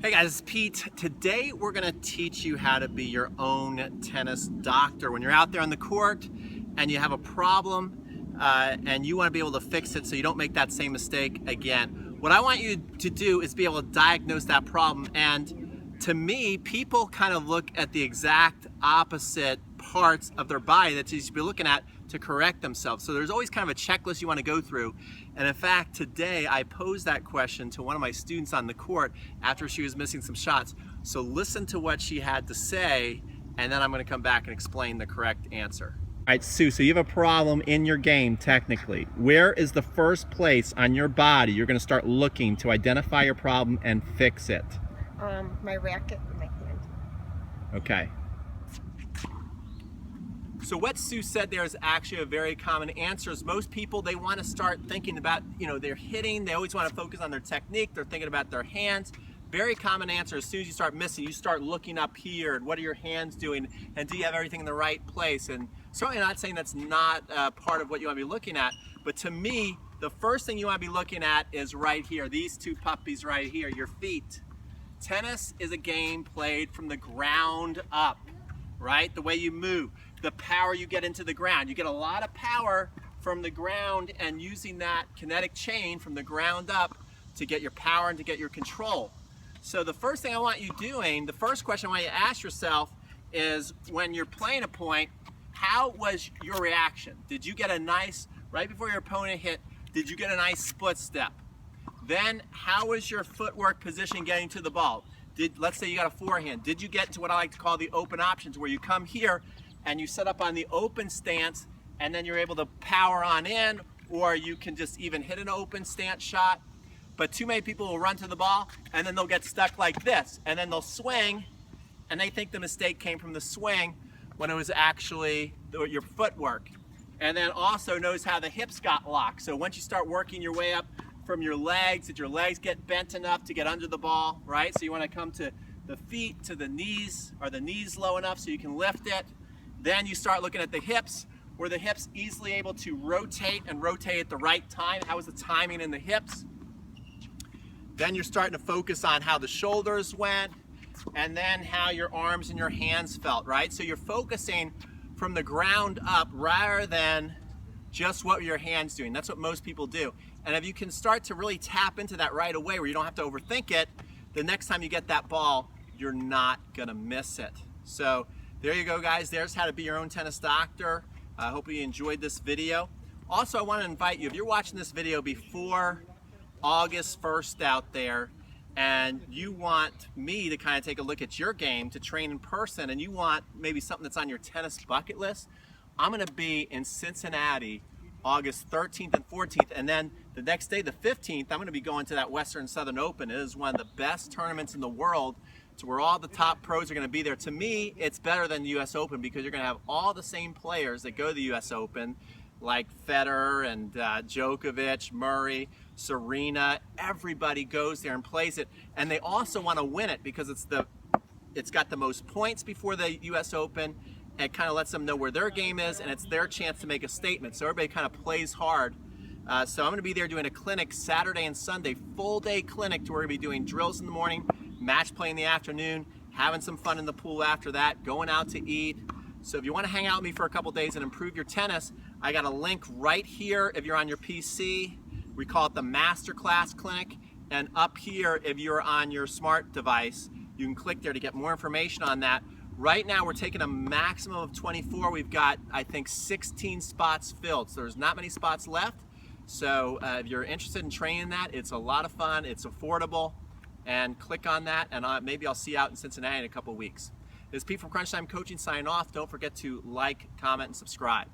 Hey guys, it's Pete. Today we're going to teach you how to be your own tennis doctor. When you're out there on the court and you have a problem and you want to be able to fix it so you don't make that same mistake again. What I want you to do is be able to diagnose that problem, and to me, people kind of look at the exact opposite parts of their body that you should be looking at to correct themselves. So there's always kind of a checklist you want to go through. And in fact, today I posed that question to one of my students on the court after she was missing some shots. So listen to what she had to say, and then I'm going to come back and explain the correct answer. All right, Sue, so you have a problem in your game technically. Where is the first place on your body you're going to start looking to identify your problem and fix it? My racket and my hand. Okay. So what Sue said there is actually a very common answer. Is most people, they want to start thinking about, they're hitting, they always want to focus on their technique, they're thinking about their hands. Very common answer, as soon as you start missing, you start looking up here, and what are your hands doing, and do you have everything in the right place? And certainly not saying that's not part of what you want to be looking at, but to me, the first thing you want to be looking at is right here, these two puppies right here, your feet. Tennis is a game played from the ground up, right? The way you move, the power you get into the ground. You get a lot of power from the ground and using that kinetic chain from the ground up to get your power and to get your control. So the first thing I want you doing, the first question I want you to ask yourself is, when you're playing a point, how was your reaction? Did you get a nice, right before your opponent hit, did you get a nice split step? Then how was your footwork position getting to the ball? Let's say you got a forehand. Did you get to what I like to call the open options, where you come here and you set up on the open stance and then you're able to power on in, or you can just even hit an open stance shot. But too many people will run to the ball and then they'll get stuck like this, and then they'll swing and they think the mistake came from the swing when it was actually your footwork. And then also notice how the hips got locked. So once you start working your way up from your legs, did your legs get bent enough to get under the ball, right? So you want to come to the feet, to the knees. Are the knees low enough so you can lift it? Then you start looking at the hips. Were the hips easily able to rotate and rotate at the right time? How was the timing in the hips? Then you're starting to focus on how the shoulders went, and then how your arms and your hands felt, right? So you're focusing from the ground up rather than just what your hands doing. That's what most people do. And if you can start to really tap into that right away, where you don't have to overthink it, the next time you get that ball, you're not gonna miss it. So there you go, guys. There's how to be your own tennis doctor. I hope you enjoyed this video. Also, I want to invite you, if you're watching this video before August 1st out there, and you want me to kind of take a look at your game to train in person, and you want maybe something that's on your tennis bucket list, I'm going to be in Cincinnati August 13th and 14th, and then the next day, the 15th, I'm going to be going to that Western Southern Open. It is one of the best tournaments in the world, to where all the top pros are going to be there. To me, it's better than the US Open, because you're going to have all the same players that go to the US Open, like Federer and Djokovic, Murray, Serena. Everybody goes there and plays it, and they also want to win it because it's got the most points before the US Open. It kind of lets them know where their game is, and it's their chance to make a statement. So everybody kind of plays hard. So I'm going to be there doing a clinic Saturday and Sunday, full day clinic, to where we're going to be doing drills in the morning, match play in the afternoon, having some fun in the pool after that, going out to eat. So if you want to hang out with me for a couple days and improve your tennis, I got a link right here if you're on your PC. We call it the Masterclass Clinic. And up here, if you're on your smart device, you can click there to get more information on that. Right now, we're taking a maximum of 24. We've got, I think, 16 spots filled. So there's not many spots left. So if you're interested in training that, it's a lot of fun, it's affordable, and click on that, and maybe I'll see you out in Cincinnati in a couple weeks. This is Pete from Crunch Time Coaching signing off. Don't forget to like, comment, and subscribe.